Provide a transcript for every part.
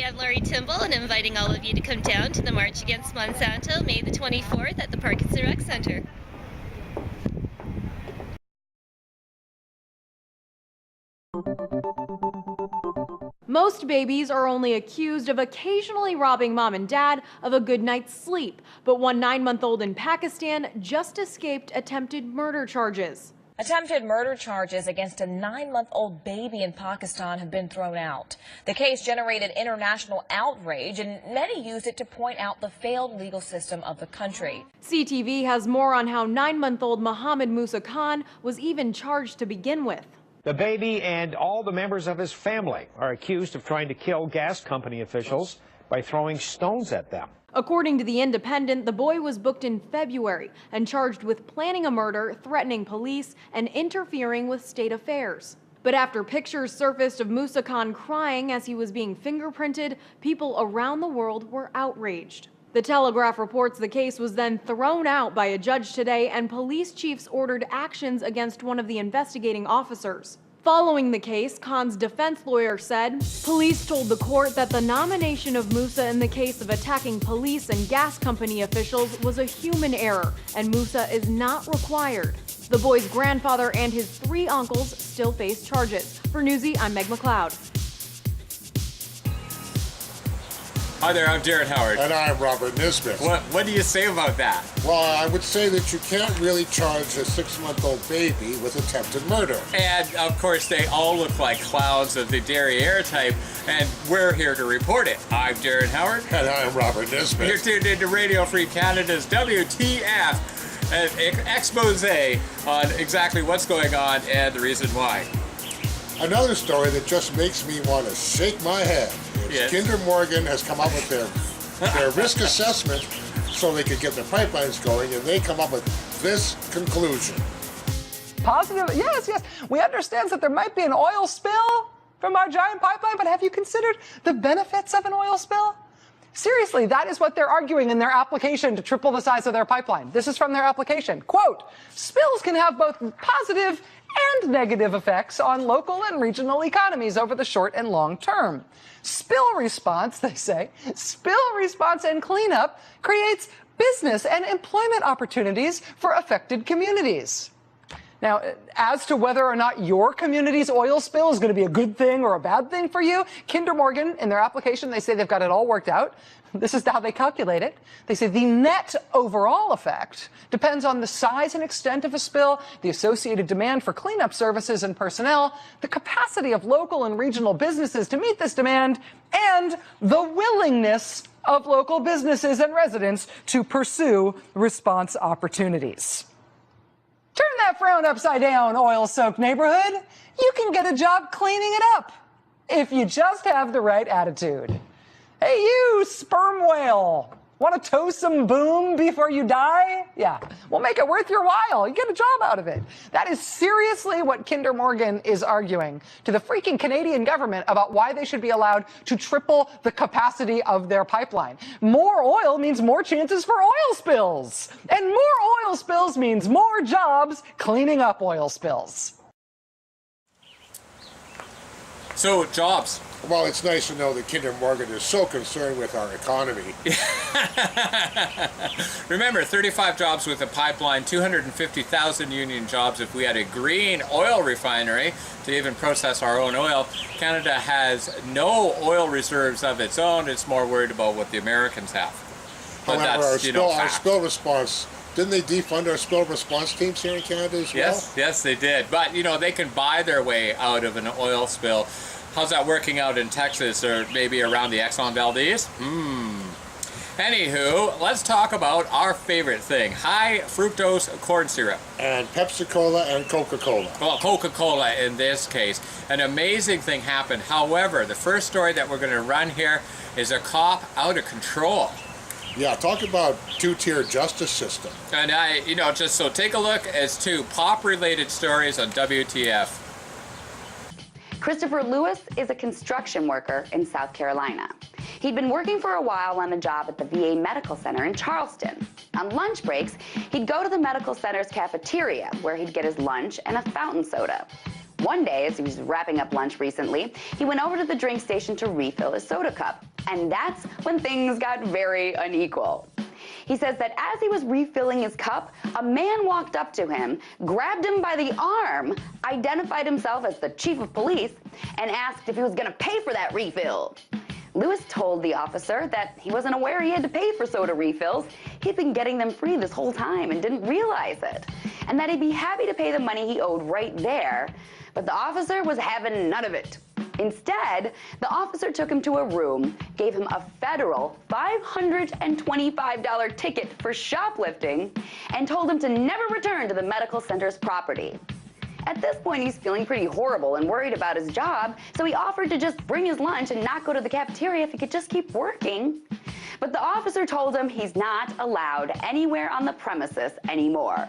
I'm Laurie Timble, and inviting all of you to come down to the March Against Monsanto, May the 24th at the Parkinson Rec Center. Most babies are only accused of occasionally robbing mom and dad of a good night's sleep, but one 9-month-old in Pakistan just escaped attempted murder charges. Attempted murder charges against a 9-month-old baby in Pakistan have been thrown out. The case generated international outrage, and many used it to point out the failed legal system of the country. CTV has more on how 9-month-old Mohammed Musa Khan was even charged to begin with. The baby and all the members of his family are accused of trying to kill gas company officials by throwing stones at them. According to The Independent, the boy was booked in February and charged with planning a murder, threatening police, and interfering with state affairs. But after pictures surfaced of Musa Khan crying as he was being fingerprinted, people around the world were outraged. The Telegraph reports the case was then thrown out by a judge today, and police chiefs ordered actions against one of the investigating officers. Following the case, Khan's defense lawyer said, police told the court that the nomination of Musa in the case of attacking police and gas company officials was a human error, and Musa is not required. The boy's grandfather and his 3 uncles still face charges. For Newsy, I'm Meg McLeod. Hi there, I'm Jared Howard. And I'm Robert Nisbet. What do you say about that? Well, I would say that you can't really charge a 6-month-old baby with attempted murder. And, of course, they all look like clowns of the D.A.R.P.A type, and we're here to report it. I'm Jared Howard. And I'm Robert Nisbet. You're tuned into Radio Free Canada's WTF, an expose on exactly what's going on and the reason why. Another story that just makes me want to shake my head is Yes. Kinder Morgan has come up with their risk assessment so they could get their pipelines going, and they come up with this conclusion. Positive, yes. We understand that there might be an oil spill from our giant pipeline, but have you considered the benefits of an oil spill? Seriously, that is what they're arguing in their application to triple the size of their pipeline. This is from their application. Quote, spills can have both positive and negative effects on local and regional economies over the short and long term. Spill response, they say, spill response and cleanup creates business and employment opportunities for affected communities. Now, as to whether or not your community's oil spill is going to be a good thing or a bad thing for you, Kinder Morgan, in their application, they say they've got it all worked out. This is how they calculate it. They say the net overall effect depends on the size and extent of a spill, the associated demand for cleanup services and personnel, the capacity of local and regional businesses to meet this demand, and the willingness of local businesses and residents to pursue response opportunities. Turn that frown upside down, oil-soaked neighborhood. You can get a job cleaning it up if you just have the right attitude. Hey, you sperm whale, want to toast some boom before you die? Yeah, we'll make it worth your while. You get a job out of it. That is seriously what Kinder Morgan is arguing to the freaking Canadian government about why they should be allowed to triple the capacity of their pipeline. More oil means more chances for oil spills. And more oil spills means more jobs cleaning up oil spills. So, jobs. Well, it's nice to know that Kinder Morgan is so concerned with our economy. Remember, 35 jobs with a pipeline, 250,000 union jobs if we had a green oil refinery to even process our own oil. Canada has no oil reserves of its own. It's more worried about what the Americans have. But However, that's, our spill response, didn't they defund our spill response teams here in Canada as well? Yes, they did. But, they can buy their way out of an oil spill. How's that working out in Texas or maybe around the Exxon Valdez? Anywho, let's talk about our favorite thing, high fructose corn syrup. And Pepsi-Cola and Coca-Cola. Well, Coca-Cola in this case. An amazing thing happened. However, the first story that we're going to run here is a cop out of control. Yeah, talk about two-tier justice system. And just so take a look as 2 pop-related stories on WTF. Christopher Lewis is a construction worker in South Carolina. He'd been working for a while on a job at the VA Medical Center in Charleston. On lunch breaks, he'd go to the medical center's cafeteria where he'd get his lunch and a fountain soda. One day, as he was wrapping up lunch recently, he went over to the drink station to refill his soda cup. And that's when things got very unequal. He says that as he was refilling his cup, a man walked up to him, grabbed him by the arm, identified himself as the chief of police, and asked if he was going to pay for that refill. Lewis told the officer that he wasn't aware he had to pay for soda refills. He'd been getting them free this whole time and didn't realize it, and that he'd be happy to pay the money he owed right there, but the officer was having none of it. Instead, the officer took him to a room, gave him a federal $525 ticket for shoplifting, and told him to never return to the medical center's property. At this point, he's feeling pretty horrible and worried about his job, so he offered to just bring his lunch and not go to the cafeteria if he could just keep working. But the officer told him he's not allowed anywhere on the premises anymore.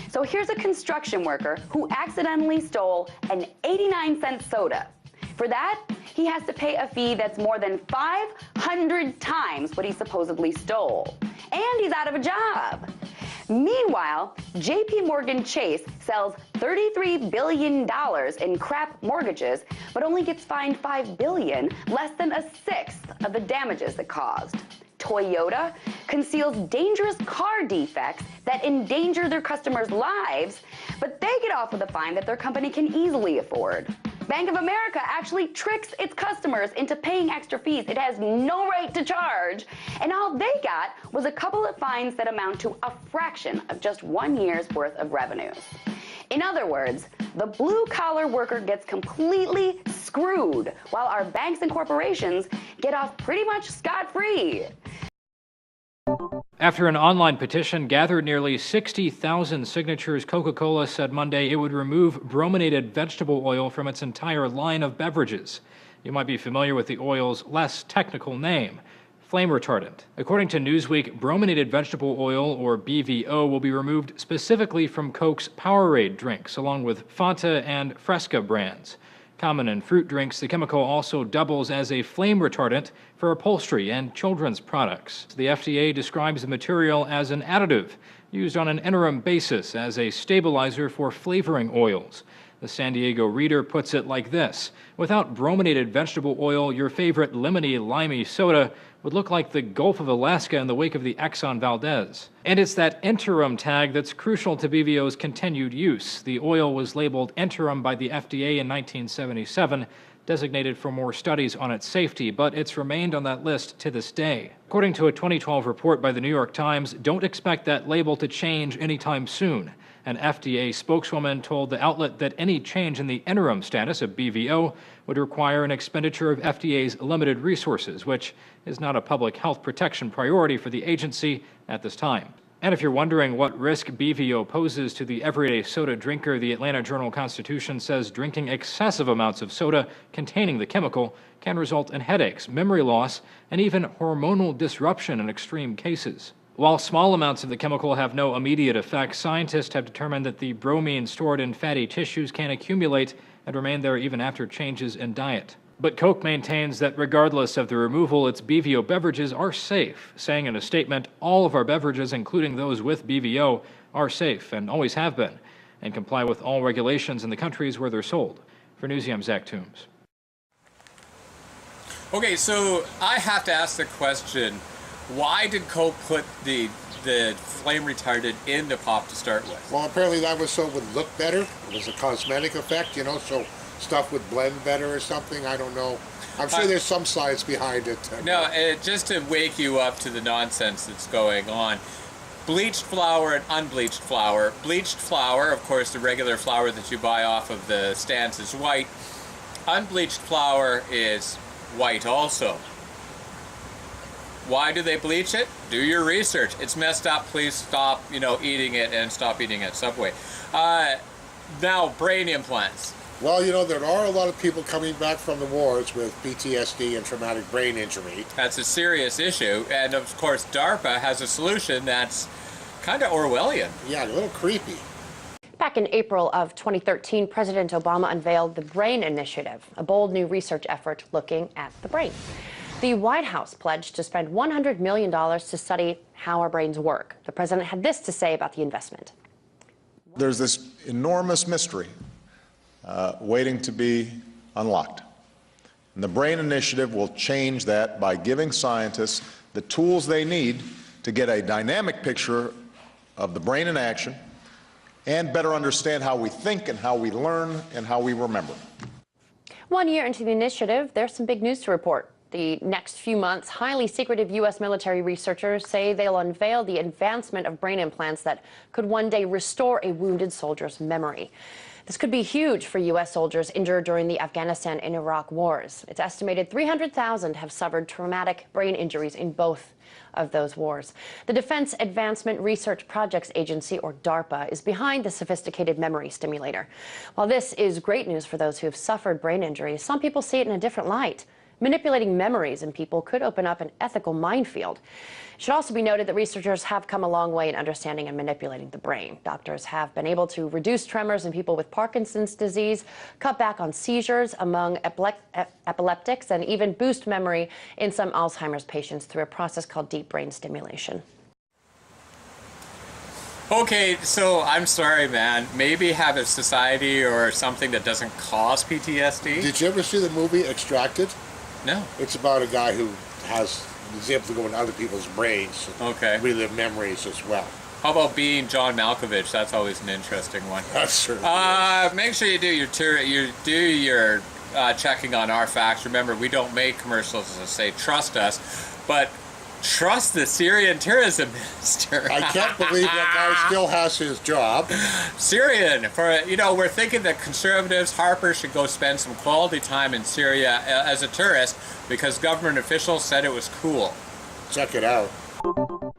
So here's a construction worker who accidentally stole an 89-cent soda. For that, he has to pay a fee that's more than 500 times what he supposedly stole. And he's out of a job. Meanwhile, J.P. Morgan Chase sells $33 billion in crap mortgages, but only gets fined $5 billion, less than a sixth of the damages it caused. Toyota conceals dangerous car defects that endanger their customers' lives, but they get off with a fine that their company can easily afford. Bank of America actually tricks its customers into paying extra fees it has no right to charge, and all they got was a couple of fines that amount to a fraction of just 1 year's worth of revenue. In other words, the blue-collar worker gets completely screwed, while our banks and corporations get off pretty much scot-free. After an online petition gathered nearly 60,000 signatures, Coca-Cola said Monday it would remove brominated vegetable oil from its entire line of beverages. You might be familiar with the oil's less technical name, flame retardant. According to Newsweek, brominated vegetable oil, or BVO, will be removed specifically from Coke's Powerade drinks, along with Fanta and Fresca brands. Common in fruit drinks, the chemical also doubles as a flame retardant for upholstery and children's products. The FDA describes the material as an additive, used on an interim basis as a stabilizer for flavoring oils. The San Diego Reader puts it like this: without brominated vegetable oil, your favorite lemony, limey soda would look like the Gulf of Alaska in the wake of the Exxon Valdez. And it's that interim tag that's crucial to BVO's continued use. The oil was labeled interim by the FDA in 1977, designated for more studies on its safety, but it's remained on that list to this day. According to a 2012 report by the New York Times, don't expect that label to change anytime soon. An FDA spokeswoman told the outlet that any change in the interim status of BVO would require an expenditure of FDA's limited resources, which is not a public health protection priority for the agency at this time. And if you're wondering what risk BVO poses to the everyday soda drinker, the Atlanta Journal-Constitution says drinking excessive amounts of soda containing the chemical can result in headaches, memory loss, and even hormonal disruption in extreme cases. While small amounts of the chemical have no immediate effect, scientists have determined that the bromine stored in fatty tissues can accumulate and remain there even after changes in diet. But Coke maintains that regardless of the removal, its BVO beverages are safe, saying in a statement, all of our beverages, including those with BVO, are safe and always have been, and comply with all regulations in the countries where they're sold. For Newsy, I'm Zach Toombs. Okay, so I have to ask the question, why did Coke put the flame retardant in the pop to start with? Well, apparently that was so it would look better. It was a cosmetic effect, you know, so stuff would blend better or something. I don't know. I'm sure there's some science behind it. No, just to wake you up to the nonsense that's going on. Bleached flour and unbleached flour. Bleached flour, of course, the regular flour that you buy off of the stands is white. Unbleached flour is white also. Why do they bleach it? Do your research. It's messed up. Please stop, eating it and stop eating at Subway. Now, brain implants. Well, there are a lot of people coming back from the wars with PTSD and traumatic brain injury. That's a serious issue. And of course, D.A.R.P.A has a solution that's kind of Orwellian. Yeah, a little creepy. Back in April of 2013, President Obama unveiled the BRAIN Initiative, a bold new research effort looking at the brain. The White House pledged to spend $100 million to study how our brains work. The president had this to say about the investment. There's this enormous mystery waiting to be unlocked. And the BRAIN initiative will change that by giving scientists the tools they need to get a dynamic picture of the brain in action and better understand how we think and how we learn and how we remember. 1 year into the initiative, there's some big news to report. The next few months, highly secretive U.S. military researchers say they'll unveil the advancement of brain implants that could one day restore a wounded soldier's memory. This could be huge for U.S. soldiers injured during the Afghanistan and Iraq wars. It's estimated 300,000 have suffered traumatic brain injuries in both of those wars. The Defense Advancement Research Projects Agency, or DARPA, is behind the sophisticated memory stimulator. While this is great news for those who have suffered brain injuries, some people see it in a different light. Manipulating memories in people could open up an ethical minefield. It should also be noted that researchers have come a long way in understanding and manipulating the brain. Doctors have been able to reduce tremors in people with Parkinson's disease, cut back on seizures among epileptics, and even boost memory in some Alzheimer's patients through a process called deep brain stimulation. Okay, so I'm sorry, man. Maybe have a society or something that doesn't cause PTSD. Did you ever see the movie Extracted? No. It's about a guy who is able to go in other people's brains and relive memories as well. How about being John Malkovich? That's always an interesting one. That's true. Make sure you do your checking on our facts. Remember, we don't make commercials that say trust us, but trust the Syrian tourism minister. I can't believe that guy still has his job. Syrian, we're thinking that conservatives, Harper, should go spend some quality time in Syria as a tourist because government officials said it was cool. Check it out.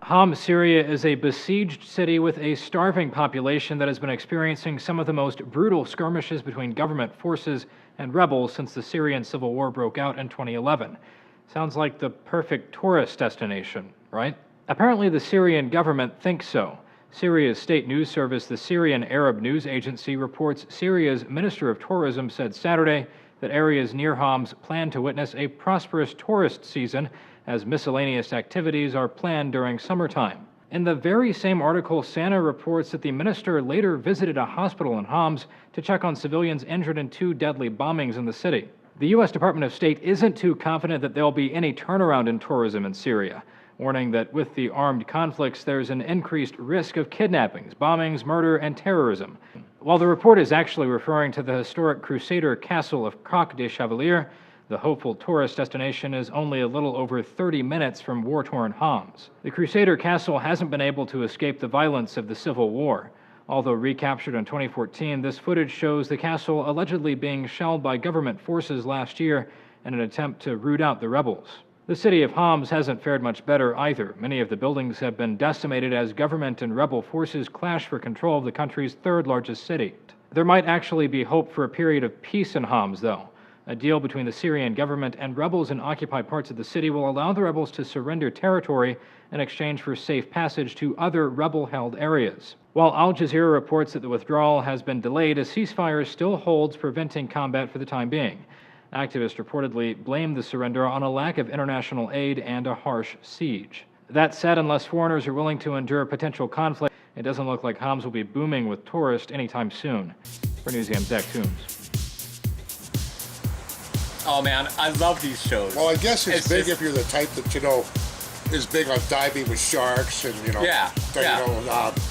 Homs, Syria is a besieged city with a starving population that has been experiencing some of the most brutal skirmishes between government forces and rebels since the Syrian civil war broke out in 2011. Sounds like the perfect tourist destination, right? Apparently the Syrian government thinks so. Syria's state news service, the Syrian Arab News Agency, reports Syria's Minister of Tourism said Saturday that areas near Homs plan to witness a prosperous tourist season as miscellaneous activities are planned during summertime. In the very same article, SANA reports that the minister later visited a hospital in Homs to check on civilians injured in 2 deadly bombings in the city. The U.S. Department of State isn't too confident that there'll be any turnaround in tourism in Syria, warning that with the armed conflicts, there's an increased risk of kidnappings, bombings, murder, and terrorism. While the report is actually referring to the historic Crusader castle of Croc de Chevalier, the hopeful tourist destination is only a little over 30 minutes from war-torn Homs. The Crusader castle hasn't been able to escape the violence of the Civil War. Although recaptured in 2014, this footage shows the castle allegedly being shelled by government forces last year in an attempt to root out the rebels. The city of Homs hasn't fared much better either. Many of the buildings have been decimated as government and rebel forces clash for control of the country's 3rd largest city. There might actually be hope for a period of peace in Homs, though. A deal between the Syrian government and rebels in occupied parts of the city will allow the rebels to surrender territory in exchange for safe passage to other rebel-held areas. While Al Jazeera reports that the withdrawal has been delayed, a ceasefire still holds, preventing combat for the time being. Activists reportedly blame the surrender on a lack of international aid and a harsh siege. That said, unless foreigners are willing to endure potential conflict, it doesn't look like Homs will be booming with tourists anytime soon. For Newsiam's Zach Toombs. Oh man, I love these shows. Well, I guess it's big if you're the type that, is big on diving with sharks and,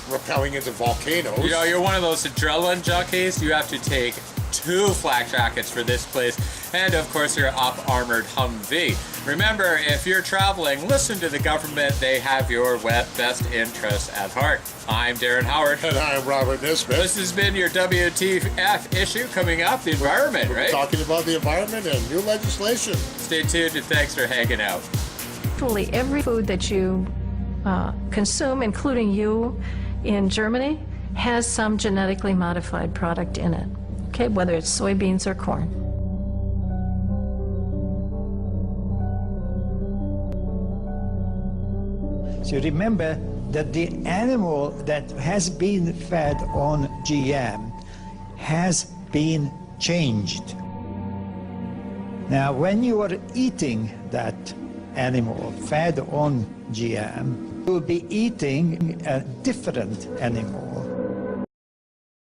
rappelling into volcanoes. You're one of those adrenaline junkies. You have to take 2 flak jackets for this place. And of course, your up-armored Humvee. Remember, if you're traveling, listen to the government. They have your best interests at heart. I'm Darren Howard. And I'm Robert Nisbet. This has been your WTF issue. Coming up, the environment, We're right? Talking about the environment and new legislation. Stay tuned and thanks for hanging out. Virtually every food that you consume, including you in Germany, has some genetically modified product in it, okay, whether it's soybeans or corn. So remember that the animal that has been fed on GM has been changed. Now, when you are eating that animal fed on GM, you'll be eating a different animal.